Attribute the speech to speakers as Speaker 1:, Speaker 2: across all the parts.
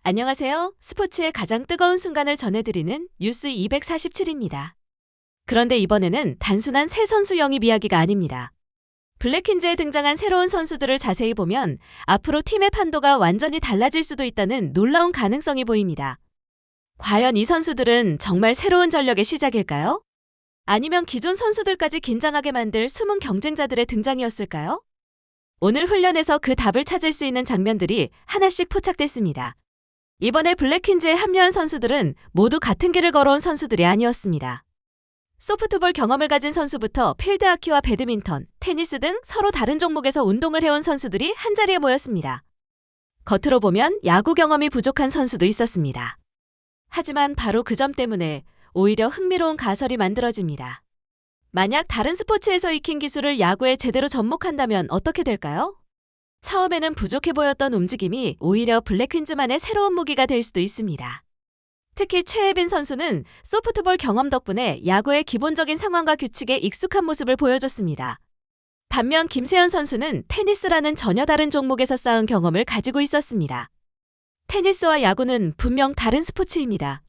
Speaker 1: 안녕하세요. 스포츠의 가장 뜨거운 순간을 전해드리는 뉴스 247입니다. 그런데 이번에는 단순한 새 선수 영입 이야기가 아닙니다. 블랙퀸즈에 등장한 새로운 선수들을 자세히 보면 앞으로 팀의 판도가 완전히 달라질 수도 있다는 놀라운 가능성이 보입니다. 과연 이 선수들은 정말 새로운 전력의 시작일까요? 아니면 기존 선수들까지 긴장하게 만들 숨은 경쟁자들의 등장이었을까요? 오늘 훈련에서 그 답을 찾을 수 있는 장면들이 하나씩 포착됐습니다. 이번에 블랙퀸즈에 합류한 선수들은 모두 같은 길을 걸어온 선수들이 아니었습니다. 소프트볼 경험을 가진 선수부터 필드하키와 배드민턴, 테니스 등 서로 다른 종목에서 운동을 해온 선수들이 한자리에 모였습니다. 겉으로 보면 야구 경험이 부족한 선수도 있었습니다. 하지만 바로 그 점 때문에 오히려 흥미로운 가설이 만들어집니다. 만약 다른 스포츠에서 익힌 기술을 야구에 제대로 접목한다면 어떻게 될까요? 처음에는 부족해 보였던 움직임이 오히려 블랙퀸즈만의 새로운 무기가 될 수도 있습니다. 특히 최혜빈 선수는 소프트볼 경험 덕분에 야구의 기본적인 상황과 규칙에 익숙한 모습을 보여줬습니다. 반면 김세현 선수는 테니스라는 전혀 다른 종목에서 쌓은 경험을 가지고 있었습니다. 테니스와 야구는 분명 다른 스포츠입니다.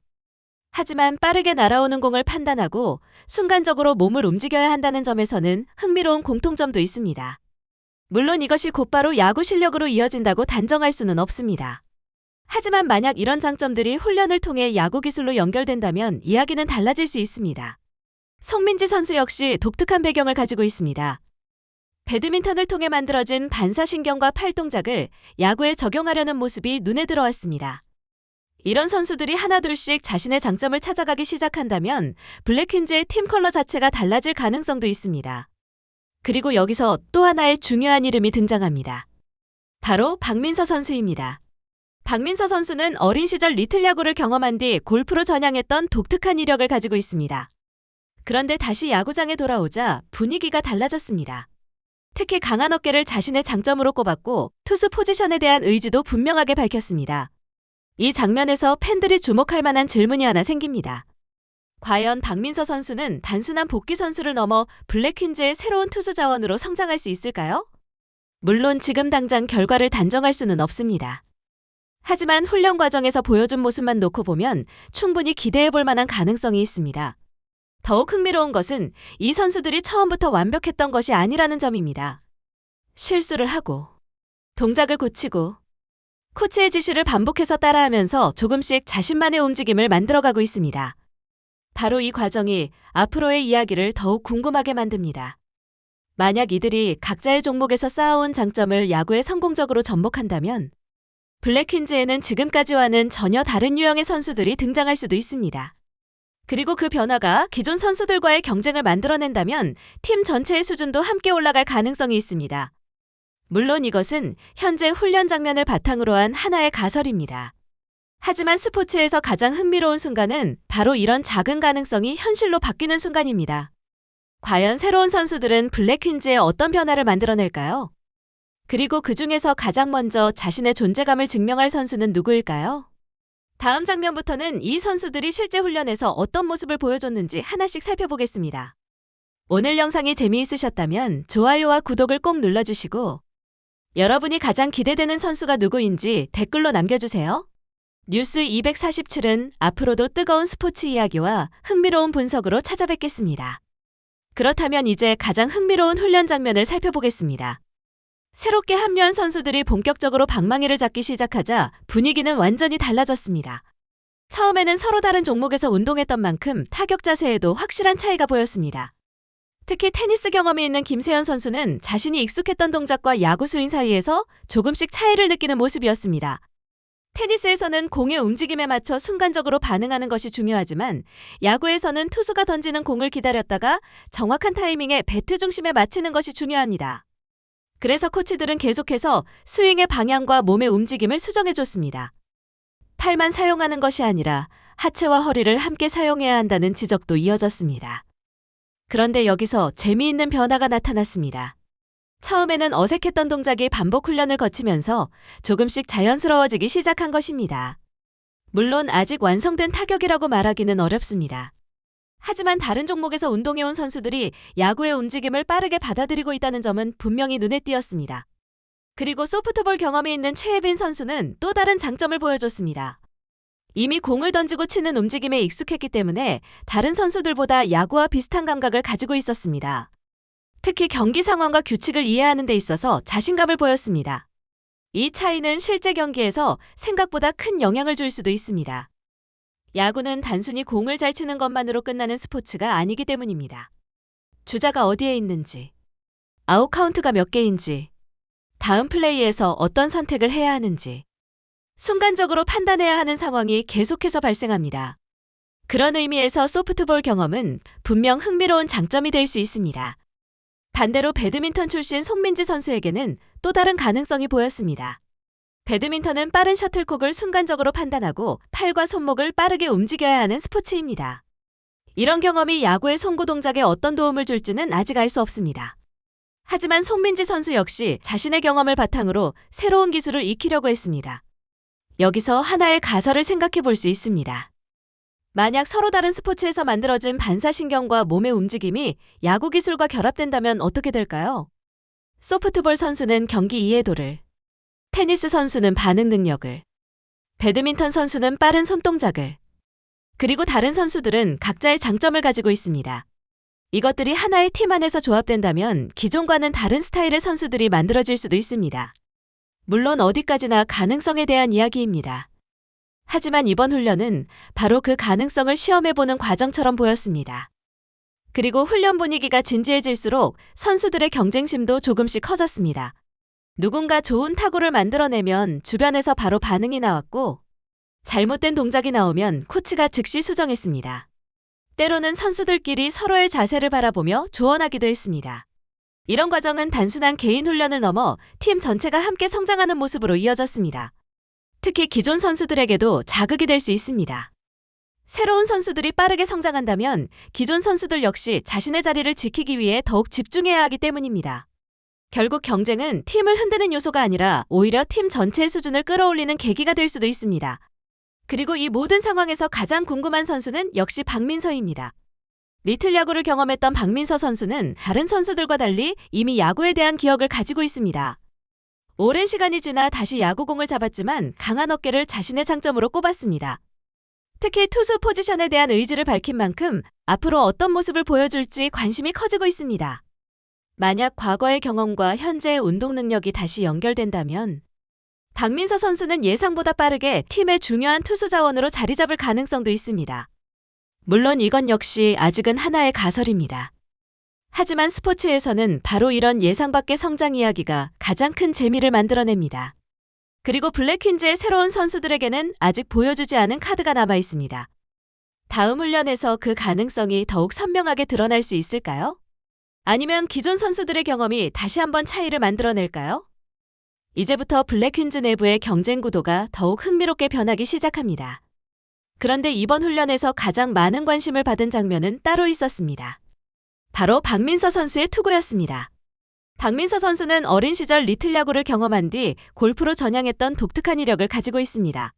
Speaker 1: 하지만 빠르게 날아오는 공을 판단하고 순간적으로 몸을 움직여야 한다는 점에서는 흥미로운 공통점도 있습니다. 물론 이것이 곧바로 야구 실력으로 이어진다고 단정할 수는 없습니다. 하지만 만약 이런 장점들이 훈련을 통해 야구 기술로 연결된다면 이야기는 달라질 수 있습니다. 송민지 선수 역시 독특한 배경을 가지고 있습니다. 배드민턴을 통해 만들어진 반사신경과 팔동작을 야구에 적용하려는 모습이 눈에 들어왔습니다. 이런 선수들이 하나둘씩 자신의 장점을 찾아가기 시작한다면 블랙퀸즈의 팀 컬러 자체가 달라질 가능성도 있습니다. 그리고 여기서 또 하나의 중요한 이름이 등장합니다. 바로 박민서 선수입니다. 박민서 선수는 어린 시절 리틀 야구를 경험한 뒤 골프로 전향했던 독특한 이력을 가지고 있습니다. 그런데 다시 야구장에 돌아오자 분위기가 달라졌습니다. 특히 강한 어깨를 자신의 장점으로 꼽았고 투수 포지션에 대한 의지도 분명하게 밝혔습니다. 이 장면에서 팬들이 주목할 만한 질문이 하나 생깁니다. 과연 박민서 선수는 단순한 복귀 선수를 넘어 블랙퀸즈의 새로운 투수 자원으로 성장할 수 있을까요? 물론 지금 당장 결과를 단정할 수는 없습니다. 하지만 훈련 과정에서 보여준 모습만 놓고 보면 충분히 기대해 볼 만한 가능성이 있습니다. 더욱 흥미로운 것은 이 선수들이 처음부터 완벽했던 것이 아니라는 점입니다. 실수를 하고, 동작을 고치고, 코치의 지시를 반복해서 따라하면서 조금씩 자신만의 움직임을 만들어가고 있습니다. 바로 이 과정이 앞으로의 이야기를 더욱 궁금하게 만듭니다. 만약 이들이 각자의 종목에서 쌓아온 장점을 야구에 성공적으로 접목한다면 블랙퀸즈에는 지금까지와는 전혀 다른 유형의 선수들이 등장할 수도 있습니다. 그리고 그 변화가 기존 선수들과의 경쟁을 만들어낸다면 팀 전체의 수준도 함께 올라갈 가능성이 있습니다. 물론 이것은 현재 훈련 장면을 바탕으로 한 하나의 가설입니다. 하지만 스포츠에서 가장 흥미로운 순간은 바로 이런 작은 가능성이 현실로 바뀌는 순간입니다. 과연 새로운 선수들은 블랙퀸즈에 어떤 변화를 만들어낼까요? 그리고 그 중에서 가장 먼저 자신의 존재감을 증명할 선수는 누구일까요? 다음 장면부터는 이 선수들이 실제 훈련에서 어떤 모습을 보여줬는지 하나씩 살펴보겠습니다. 오늘 영상이 재미있으셨다면 좋아요와 구독을 꼭 눌러주시고 여러분이 가장 기대되는 선수가 누구인지 댓글로 남겨주세요. 뉴스 247은 앞으로도 뜨거운 스포츠 이야기와 흥미로운 분석으로 찾아뵙겠습니다. 그렇다면 이제 가장 흥미로운 훈련 장면을 살펴보겠습니다. 새롭게 합류한 선수들이 본격적으로 방망이를 잡기 시작하자 분위기는 완전히 달라졌습니다. 처음에는 서로 다른 종목에서 운동했던 만큼 타격 자세에도 확실한 차이가 보였습니다. 특히 테니스 경험이 있는 김세현 선수는 자신이 익숙했던 동작과 야구 스윙 사이에서 조금씩 차이를 느끼는 모습이었습니다. 테니스에서는 공의 움직임에 맞춰 순간적으로 반응하는 것이 중요하지만 야구에서는 투수가 던지는 공을 기다렸다가 정확한 타이밍에 배트 중심에 맞히는 것이 중요합니다. 그래서 코치들은 계속해서 스윙의 방향과 몸의 움직임을 수정해줬습니다. 팔만 사용하는 것이 아니라 하체와 허리를 함께 사용해야 한다는 지적도 이어졌습니다. 그런데 여기서 재미있는 변화가 나타났습니다. 처음에는 어색했던 동작이 반복 훈련을 거치면서 조금씩 자연스러워지기 시작한 것입니다. 물론 아직 완성된 타격이라고 말하기는 어렵습니다. 하지만 다른 종목에서 운동해온 선수들이 야구의 움직임을 빠르게 받아들이고 있다는 점은 분명히 눈에 띄었습니다. 그리고 소프트볼 경험이 있는 최혜빈 선수는 또 다른 장점을 보여줬습니다. 이미 공을 던지고 치는 움직임에 익숙했기 때문에 다른 선수들보다 야구와 비슷한 감각을 가지고 있었습니다. 특히 경기 상황과 규칙을 이해하는 데 있어서 자신감을 보였습니다. 이 차이는 실제 경기에서 생각보다 큰 영향을 줄 수도 있습니다. 야구는 단순히 공을 잘 치는 것만으로 끝나는 스포츠가 아니기 때문입니다. 주자가 어디에 있는지, 아웃 카운트가 몇 개인지, 다음 플레이에서 어떤 선택을 해야 하는지, 순간적으로 판단해야 하는 상황이 계속해서 발생합니다. 그런 의미에서 소프트볼 경험은 분명 흥미로운 장점이 될 수 있습니다. 반대로 배드민턴 출신 송민지 선수에게는 또 다른 가능성이 보였습니다. 배드민턴은 빠른 셔틀콕을 순간적으로 판단하고 팔과 손목을 빠르게 움직여야 하는 스포츠입니다. 이런 경험이 야구의 송구 동작에 어떤 도움을 줄지는 아직 알 수 없습니다. 하지만 송민지 선수 역시 자신의 경험을 바탕으로 새로운 기술을 익히려고 했습니다. 여기서 하나의 가설을 생각해 볼 수 있습니다. 만약 서로 다른 스포츠에서 만들어진 반사신경과 몸의 움직임이 야구 기술과 결합된다면 어떻게 될까요? 소프트볼 선수는 경기 이해도를, 테니스 선수는 반응 능력을, 배드민턴 선수는 빠른 손동작을, 그리고 다른 선수들은 각자의 장점을 가지고 있습니다. 이것들이 하나의 팀 안에서 조합된다면 기존과는 다른 스타일의 선수들이 만들어질 수도 있습니다. 물론 어디까지나 가능성에 대한 이야기입니다. 하지만 이번 훈련은 바로 그 가능성을 시험해보는 과정처럼 보였습니다. 그리고 훈련 분위기가 진지해질수록 선수들의 경쟁심도 조금씩 커졌습니다. 누군가 좋은 타구를 만들어내면 주변에서 바로 반응이 나왔고, 잘못된 동작이 나오면 코치가 즉시 수정했습니다. 때로는 선수들끼리 서로의 자세를 바라보며 조언하기도 했습니다. 이런 과정은 단순한 개인 훈련을 넘어 팀 전체가 함께 성장하는 모습으로 이어졌습니다. 특히 기존 선수들에게도 자극이 될 수 있습니다. 새로운 선수들이 빠르게 성장한다면 기존 선수들 역시 자신의 자리를 지키기 위해 더욱 집중해야 하기 때문입니다. 결국 경쟁은 팀을 흔드는 요소가 아니라 오히려 팀 전체의 수준을 끌어올리는 계기가 될 수도 있습니다. 그리고 이 모든 상황에서 가장 궁금한 선수는 역시 박민서입니다. 리틀 야구를 경험했던 박민서 선수는 다른 선수들과 달리 이미 야구에 대한 기억을 가지고 있습니다. 오랜 시간이 지나 다시 야구공을 잡았지만 강한 어깨를 자신의 장점으로 꼽았습니다. 특히 투수 포지션에 대한 의지를 밝힌 만큼 앞으로 어떤 모습을 보여줄지 관심이 커지고 있습니다. 만약 과거의 경험과 현재의 운동 능력이 다시 연결된다면 박민서 선수는 예상보다 빠르게 팀의 중요한 투수 자원으로 자리 잡을 가능성도 있습니다. 물론 이건 역시 아직은 하나의 가설입니다. 하지만 스포츠에서는 바로 이런 예상 밖의 성장 이야기가 가장 큰 재미를 만들어냅니다. 그리고 블랙퀸즈의 새로운 선수들에게는 아직 보여주지 않은 카드가 남아 있습니다. 다음 훈련에서 그 가능성이 더욱 선명하게 드러날 수 있을까요? 아니면 기존 선수들의 경험이 다시 한번 차이를 만들어낼까요? 이제부터 블랙퀸즈 내부의 경쟁 구도가 더욱 흥미롭게 변하기 시작합니다. 그런데 이번 훈련에서 가장 많은 관심을 받은 장면은 따로 있었습니다. 바로 박민서 선수의 투구였습니다. 박민서 선수는 어린 시절 리틀 야구를 경험한 뒤 골프로 전향했던 독특한 이력을 가지고 있습니다.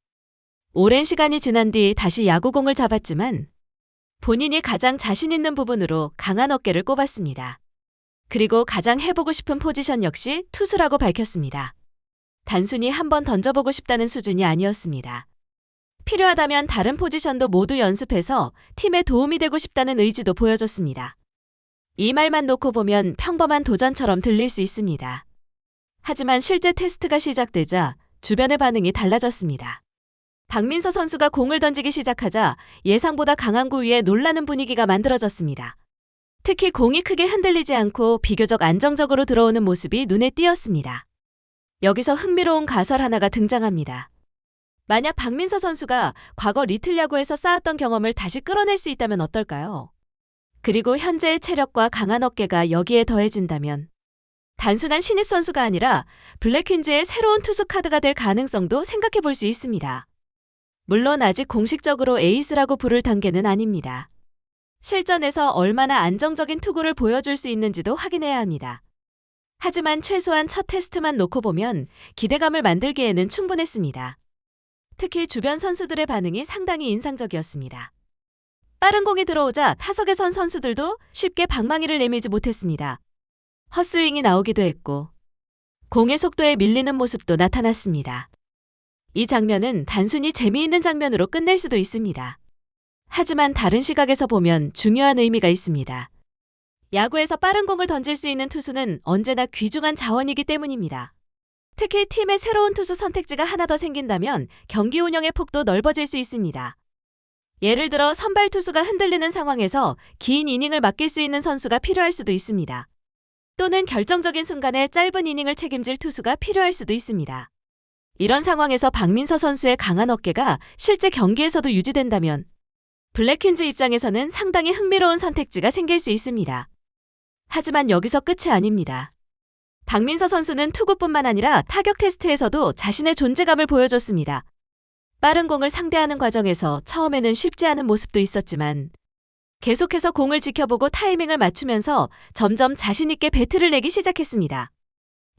Speaker 1: 오랜 시간이 지난 뒤 다시 야구공을 잡았지만 본인이 가장 자신 있는 부분으로 강한 어깨를 꼽았습니다. 그리고 가장 해보고 싶은 포지션 역시 투수라고 밝혔습니다. 단순히 한번 던져보고 싶다는 수준이 아니었습니다. 필요하다면 다른 포지션도 모두 연습해서 팀에 도움이 되고 싶다는 의지도 보여줬습니다. 이 말만 놓고 보면 평범한 도전처럼 들릴 수 있습니다. 하지만 실제 테스트가 시작되자 주변의 반응이 달라졌습니다. 박민서 선수가 공을 던지기 시작하자 예상보다 강한 구위에 놀라는 분위기가 만들어졌습니다. 특히 공이 크게 흔들리지 않고 비교적 안정적으로 들어오는 모습이 눈에 띄었습니다. 여기서 흥미로운 가설 하나가 등장합니다. 만약 박민서 선수가 과거 리틀 야구에서 쌓았던 경험을 다시 끌어낼 수 있다면 어떨까요? 그리고 현재의 체력과 강한 어깨가 여기에 더해진다면 단순한 신입 선수가 아니라 블랙퀸즈의 새로운 투수 카드가 될 가능성도 생각해 볼 수 있습니다. 물론 아직 공식적으로 에이스라고 부를 단계는 아닙니다. 실전에서 얼마나 안정적인 투구를 보여줄 수 있는지도 확인해야 합니다. 하지만 최소한 첫 테스트만 놓고 보면 기대감을 만들기에는 충분했습니다. 특히 주변 선수들의 반응이 상당히 인상적이었습니다. 빠른 공이 들어오자 타석에 선 선수들도 쉽게 방망이를 내밀지 못했습니다. 헛스윙이 나오기도 했고 공의 속도에 밀리는 모습도 나타났습니다. 이 장면은 단순히 재미있는 장면으로 끝낼 수도 있습니다. 하지만 다른 시각에서 보면 중요한 의미가 있습니다. 야구에서 빠른 공을 던질 수 있는 투수는 언제나 귀중한 자원이기 때문입니다. 특히 팀의 새로운 투수 선택지가 하나 더 생긴다면 경기 운영의 폭도 넓어질 수 있습니다. 예를 들어 선발 투수가 흔들리는 상황에서 긴 이닝을 맡길 수 있는 선수가 필요할 수도 있습니다. 또는 결정적인 순간에 짧은 이닝을 책임질 투수가 필요할 수도 있습니다. 이런 상황에서 박민서 선수의 강한 어깨가 실제 경기에서도 유지된다면 블랙퀸즈 입장에서는 상당히 흥미로운 선택지가 생길 수 있습니다. 하지만 여기서 끝이 아닙니다. 박민서 선수는 투구뿐만 아니라 타격 테스트에서도 자신의 존재감을 보여줬습니다. 빠른 공을 상대하는 과정에서 처음에는 쉽지 않은 모습도 있었지만 계속해서 공을 지켜보고 타이밍을 맞추면서 점점 자신 있게 배트를 내기 시작했습니다.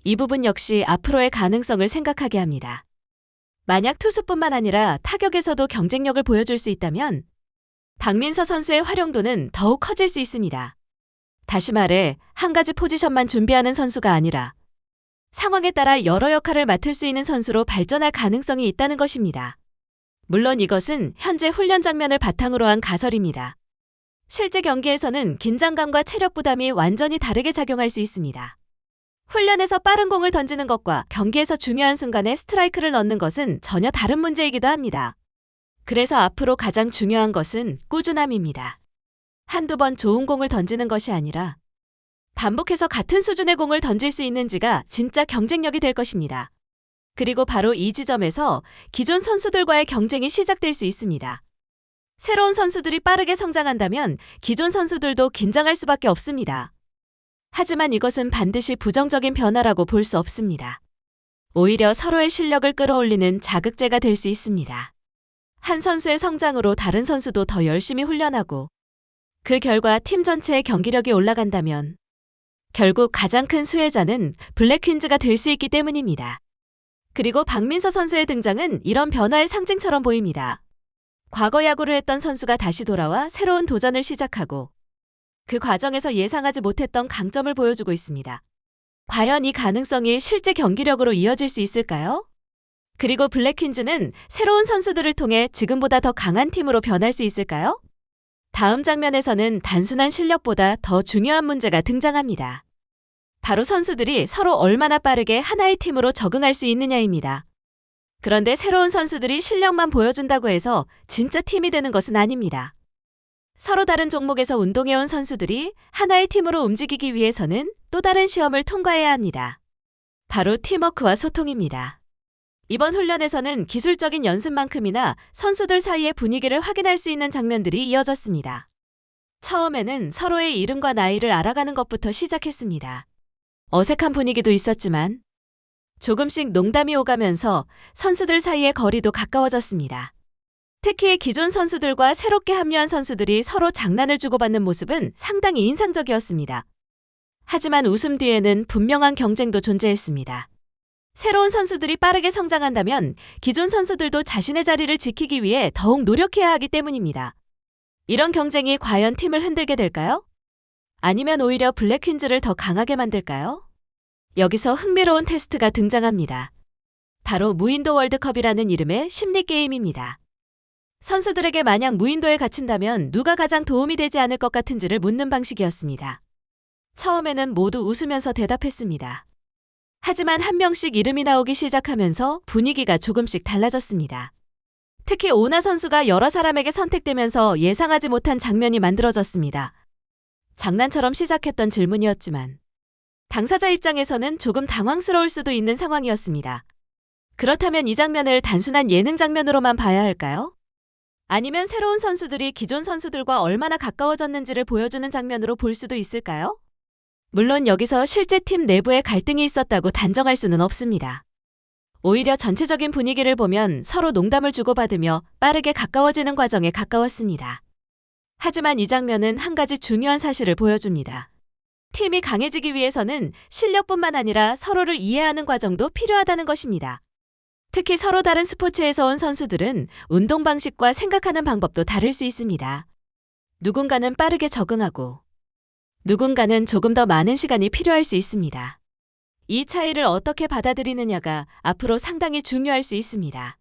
Speaker 1: 이 부분 역시 앞으로의 가능성을 생각하게 합니다. 만약 투수뿐만 아니라 타격에서도 경쟁력을 보여줄 수 있다면 박민서 선수의 활용도는 더욱 커질 수 있습니다. 다시 말해 한 가지 포지션만 준비하는 선수가 아니라 상황에 따라 여러 역할을 맡을 수 있는 선수로 발전할 가능성이 있다는 것입니다. 물론 이것은 현재 훈련 장면을 바탕으로 한 가설입니다. 실제 경기에서는 긴장감과 체력 부담이 완전히 다르게 작용할 수 있습니다. 훈련에서 빠른 공을 던지는 것과 경기에서 중요한 순간에 스트라이크를 넣는 것은 전혀 다른 문제이기도 합니다. 그래서 앞으로 가장 중요한 것은 꾸준함입니다. 한두 번 좋은 공을 던지는 것이 아니라 반복해서 같은 수준의 공을 던질 수 있는지가 진짜 경쟁력이 될 것입니다. 그리고 바로 이 지점에서 기존 선수들과의 경쟁이 시작될 수 있습니다. 새로운 선수들이 빠르게 성장한다면 기존 선수들도 긴장할 수밖에 없습니다. 하지만 이것은 반드시 부정적인 변화라고 볼 수 없습니다. 오히려 서로의 실력을 끌어올리는 자극제가 될 수 있습니다. 한 선수의 성장으로 다른 선수도 더 열심히 훈련하고 그 결과 팀 전체의 경기력이 올라간다면 결국 가장 큰 수혜자는 블랙퀸즈가 될 수 있기 때문입니다. 그리고 박민서 선수의 등장은 이런 변화의 상징처럼 보입니다. 과거 야구를 했던 선수가 다시 돌아와 새로운 도전을 시작하고 그 과정에서 예상하지 못했던 강점을 보여주고 있습니다. 과연 이 가능성이 실제 경기력으로 이어질 수 있을까요? 그리고 블랙퀸즈는 새로운 선수들을 통해 지금보다 더 강한 팀으로 변할 수 있을까요? 다음 장면에서는 단순한 실력보다 더 중요한 문제가 등장합니다. 바로 선수들이 서로 얼마나 빠르게 하나의 팀으로 적응할 수 있느냐입니다. 그런데 새로운 선수들이 실력만 보여준다고 해서 진짜 팀이 되는 것은 아닙니다. 서로 다른 종목에서 운동해온 선수들이 하나의 팀으로 움직이기 위해서는 또 다른 시험을 통과해야 합니다. 바로 팀워크와 소통입니다. 이번 훈련에서는 기술적인 연습만큼이나 선수들 사이의 분위기를 확인할 수 있는 장면들이 이어졌습니다. 처음에는 서로의 이름과 나이를 알아가는 것부터 시작했습니다. 어색한 분위기도 있었지만 조금씩 농담이 오가면서 선수들 사이의 거리도 가까워졌습니다. 특히 기존 선수들과 새롭게 합류한 선수들이 서로 장난을 주고받는 모습은 상당히 인상적이었습니다. 하지만 웃음 뒤에는 분명한 경쟁도 존재했습니다. 새로운 선수들이 빠르게 성장한다면 기존 선수들도 자신의 자리를 지키기 위해 더욱 노력해야 하기 때문입니다. 이런 경쟁이 과연 팀을 흔들게 될까요? 아니면 오히려 블랙퀸즈를 더 강하게 만들까요? 여기서 흥미로운 테스트가 등장합니다. 바로 무인도 월드컵이라는 이름의 심리게임입니다. 선수들에게 만약 무인도에 갇힌다면 누가 가장 도움이 되지 않을 것 같은지를 묻는 방식이었습니다. 처음에는 모두 웃으면서 대답했습니다. 하지만 한 명씩 이름이 나오기 시작하면서 분위기가 조금씩 달라졌습니다. 특히 오나 선수가 여러 사람에게 선택되면서 예상하지 못한 장면이 만들어졌습니다. 장난처럼 시작했던 질문이었지만 당사자 입장에서는 조금 당황스러울 수도 있는 상황이었습니다. 그렇다면 이 장면을 단순한 예능 장면으로만 봐야 할까요? 아니면 새로운 선수들이 기존 선수들과 얼마나 가까워졌는지를 보여주는 장면으로 볼 수도 있을까요? 물론 여기서 실제 팀 내부에 갈등이 있었다고 단정할 수는 없습니다. 오히려 전체적인 분위기를 보면 서로 농담을 주고받으며 빠르게 가까워지는 과정에 가까웠습니다. 하지만 이 장면은 한 가지 중요한 사실을 보여줍니다. 팀이 강해지기 위해서는 실력뿐만 아니라 서로를 이해하는 과정도 필요하다는 것입니다. 특히 서로 다른 스포츠에서 온 선수들은 운동 방식과 생각하는 방법도 다를 수 있습니다. 누군가는 빠르게 적응하고 누군가는 조금 더 많은 시간이 필요할 수 있습니다. 이 차이를 어떻게 받아들이느냐가 앞으로 상당히 중요할 수 있습니다.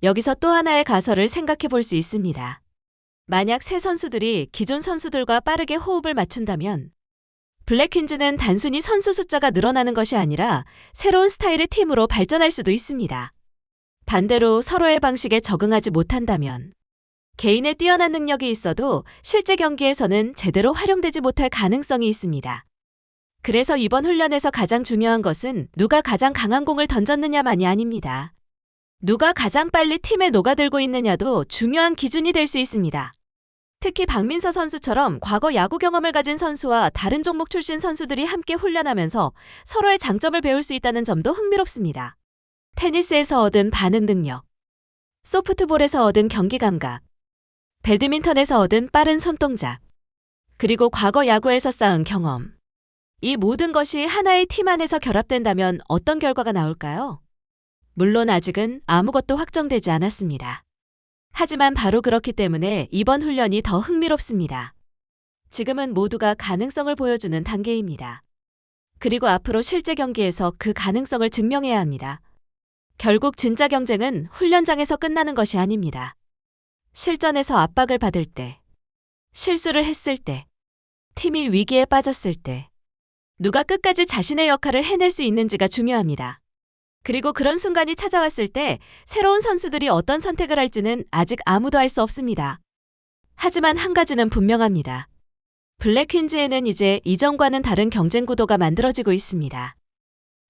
Speaker 1: 여기서 또 하나의 가설을 생각해 볼 수 있습니다. 만약 새 선수들이 기존 선수들과 빠르게 호흡을 맞춘다면 블랙퀸즈는 단순히 선수 숫자가 늘어나는 것이 아니라 새로운 스타일의 팀으로 발전할 수도 있습니다. 반대로 서로의 방식에 적응하지 못한다면 개인의 뛰어난 능력이 있어도 실제 경기에서는 제대로 활용되지 못할 가능성이 있습니다. 그래서 이번 훈련에서 가장 중요한 것은 누가 가장 강한 공을 던졌느냐만이 아닙니다. 누가 가장 빨리 팀에 녹아들고 있느냐도 중요한 기준이 될 수 있습니다. 특히 박민서 선수처럼 과거 야구 경험을 가진 선수와 다른 종목 출신 선수들이 함께 훈련하면서 서로의 장점을 배울 수 있다는 점도 흥미롭습니다. 테니스에서 얻은 반응 능력, 소프트볼에서 얻은 경기 감각, 배드민턴에서 얻은 빠른 손동작, 그리고 과거 야구에서 쌓은 경험. 이 모든 것이 하나의 팀 안에서 결합된다면 어떤 결과가 나올까요? 물론 아직은 아무것도 확정되지 않았습니다. 하지만 바로 그렇기 때문에 이번 훈련이 더 흥미롭습니다. 지금은 모두가 가능성을 보여주는 단계입니다. 그리고 앞으로 실제 경기에서 그 가능성을 증명해야 합니다. 결국 진짜 경쟁은 훈련장에서 끝나는 것이 아닙니다. 실전에서 압박을 받을 때, 실수를 했을 때, 팀이 위기에 빠졌을 때, 누가 끝까지 자신의 역할을 해낼 수 있는지가 중요합니다. 그리고 그런 순간이 찾아왔을 때 새로운 선수들이 어떤 선택을 할지는 아직 아무도 알 수 없습니다. 하지만 한 가지는 분명합니다. 블랙퀸즈에는 이제 이전과는 다른 경쟁 구도가 만들어지고 있습니다.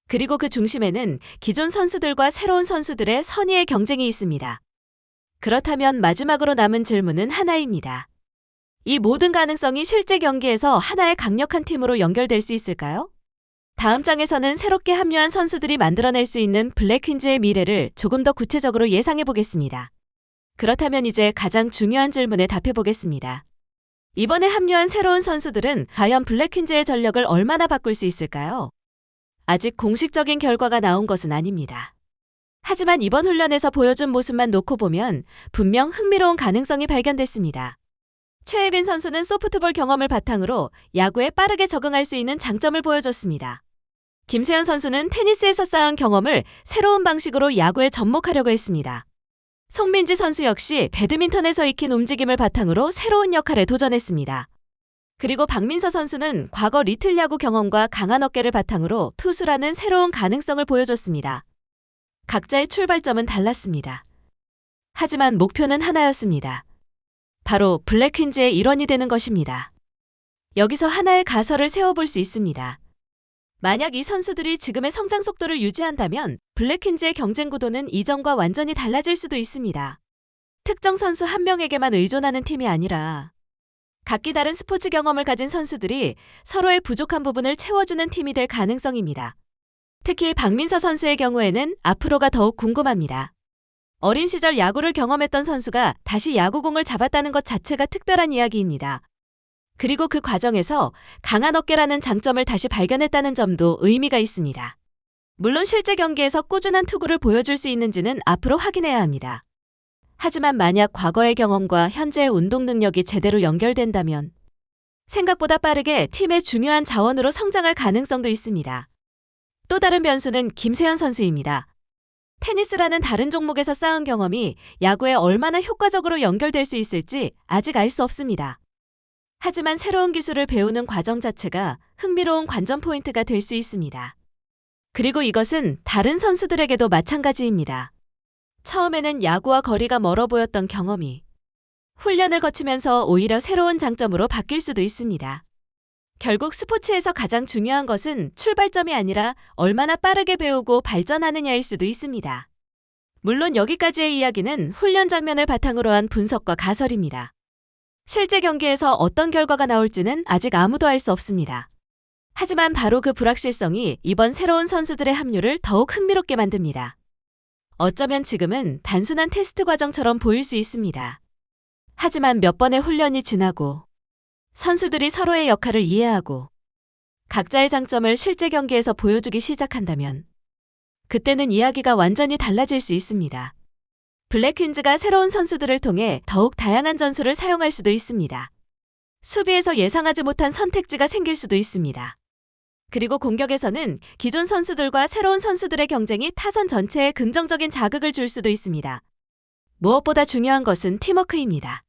Speaker 1: 그리고 그 중심에는 기존 선수들과 새로운 선수들의 선의의 경쟁이 있습니다. 그렇다면 마지막으로 남은 질문은 하나입니다. 이 모든 가능성이 실제 경기에서 하나의 강력한 팀으로 연결될 수 있을까요? 다음 장에서는 새롭게 합류한 선수들이 만들어낼 수 있는 블랙퀸즈의 미래를 조금 더 구체적으로 예상해 보겠습니다. 그렇다면 이제 가장 중요한 질문에 답해 보겠습니다. 이번에 합류한 새로운 선수들은 과연 블랙퀸즈의 전력을 얼마나 바꿀 수 있을까요? 아직 공식적인 결과가 나온 것은 아닙니다. 하지만 이번 훈련에서 보여준 모습만 놓고 보면 분명 흥미로운 가능성이 발견됐습니다. 최혜빈 선수는 소프트볼 경험을 바탕으로 야구에 빠르게 적응할 수 있는 장점을 보여줬습니다. 김세현 선수는 테니스에서 쌓은 경험을 새로운 방식으로 야구에 접목하려고 했습니다. 송민지 선수 역시 배드민턴에서 익힌 움직임을 바탕으로 새로운 역할에 도전했습니다. 그리고 박민서 선수는 과거 리틀 야구 경험과 강한 어깨를 바탕으로 투수라는 새로운 가능성을 보여줬습니다. 각자의 출발점은 달랐습니다. 하지만 목표는 하나였습니다. 바로 블랙퀸즈의 일원이 되는 것입니다. 여기서 하나의 가설을 세워볼 수 있습니다. 만약 이 선수들이 지금의 성장 속도를 유지한다면 블랙퀸즈의 경쟁 구도는 이전과 완전히 달라질 수도 있습니다. 특정 선수 한 명에게만 의존하는 팀이 아니라 각기 다른 스포츠 경험을 가진 선수들이 서로의 부족한 부분을 채워주는 팀이 될 가능성입니다. 특히 박민서 선수의 경우에는 앞으로가 더욱 궁금합니다. 어린 시절 야구를 경험했던 선수가 다시 야구공을 잡았다는 것 자체가 특별한 이야기입니다. 그리고 그 과정에서 강한 어깨라는 장점을 다시 발견했다는 점도 의미가 있습니다. 물론 실제 경기에서 꾸준한 투구를 보여줄 수 있는지는 앞으로 확인해야 합니다. 하지만 만약 과거의 경험과 현재의 운동 능력이 제대로 연결된다면 생각보다 빠르게 팀의 중요한 자원으로 성장할 가능성도 있습니다. 또 다른 변수는 김세현 선수입니다. 테니스라는 다른 종목에서 쌓은 경험이 야구에 얼마나 효과적으로 연결될 수 있을지 아직 알 수 없습니다. 하지만 새로운 기술을 배우는 과정 자체가 흥미로운 관전 포인트가 될 수 있습니다. 그리고 이것은 다른 선수들에게도 마찬가지입니다. 처음에는 야구와 거리가 멀어 보였던 경험이 훈련을 거치면서 오히려 새로운 장점으로 바뀔 수도 있습니다. 결국 스포츠에서 가장 중요한 것은 출발점이 아니라 얼마나 빠르게 배우고 발전하느냐일 수도 있습니다. 물론 여기까지의 이야기는 훈련 장면을 바탕으로 한 분석과 가설입니다. 실제 경기에서 어떤 결과가 나올지는 아직 아무도 알 수 없습니다. 하지만 바로 그 불확실성이 이번 새로운 선수들의 합류를 더욱 흥미롭게 만듭니다. 어쩌면 지금은 단순한 테스트 과정처럼 보일 수 있습니다. 하지만 몇 번의 훈련이 지나고 선수들이 서로의 역할을 이해하고 각자의 장점을 실제 경기에서 보여주기 시작한다면 그때는 이야기가 완전히 달라질 수 있습니다. 블랙퀸즈가 새로운 선수들을 통해 더욱 다양한 전술을 사용할 수도 있습니다. 수비에서 예상하지 못한 선택지가 생길 수도 있습니다. 그리고 공격에서는 기존 선수들과 새로운 선수들의 경쟁이 타선 전체에 긍정적인 자극을 줄 수도 있습니다. 무엇보다 중요한 것은 팀워크입니다.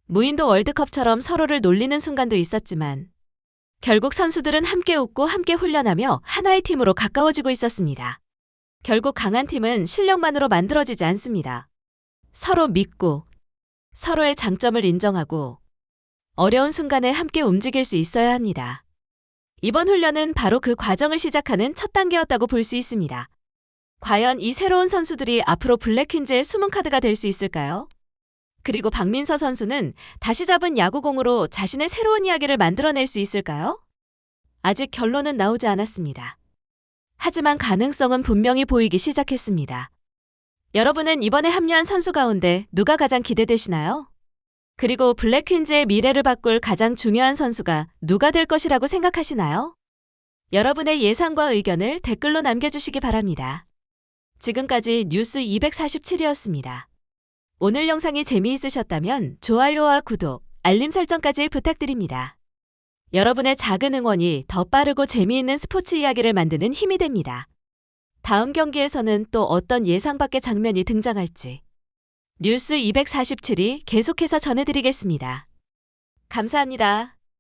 Speaker 1: 무인도 월드컵처럼 서로를 놀리는 순간도 있었지만 결국 선수들은 함께 웃고 함께 훈련하며 하나의 팀으로 가까워지고 있었습니다. 결국 강한 팀은 실력만으로 만들어지지 않습니다. 서로 믿고 서로의 장점을 인정하고 어려운 순간에 함께 움직일 수 있어야 합니다. 이번 훈련은 바로 그 과정을 시작하는 첫 단계였다고 볼 수 있습니다. 과연 이 새로운 선수들이 앞으로 블랙퀸즈의 숨은 카드가 될 수 있을까요? 그리고 박민서 선수는 다시 잡은 야구공으로 자신의 새로운 이야기를 만들어낼 수 있을까요? 아직 결론은 나오지 않았습니다. 하지만 가능성은 분명히 보이기 시작했습니다. 여러분은 이번에 합류한 선수 가운데 누가 가장 기대되시나요? 그리고 블랙퀸즈의 미래를 바꿀 가장 중요한 선수가 누가 될 것이라고 생각하시나요? 여러분의 예상과 의견을 댓글로 남겨주시기 바랍니다. 지금까지 뉴스 247이었습니다. 오늘 영상이 재미있으셨다면 좋아요와 구독, 알림 설정까지 부탁드립니다. 여러분의 작은 응원이 더 빠르고 재미있는 스포츠 이야기를 만드는 힘이 됩니다. 다음 경기에서는 또 어떤 예상 밖의 장면이 등장할지 뉴스 247이 계속해서 전해드리겠습니다. 감사합니다.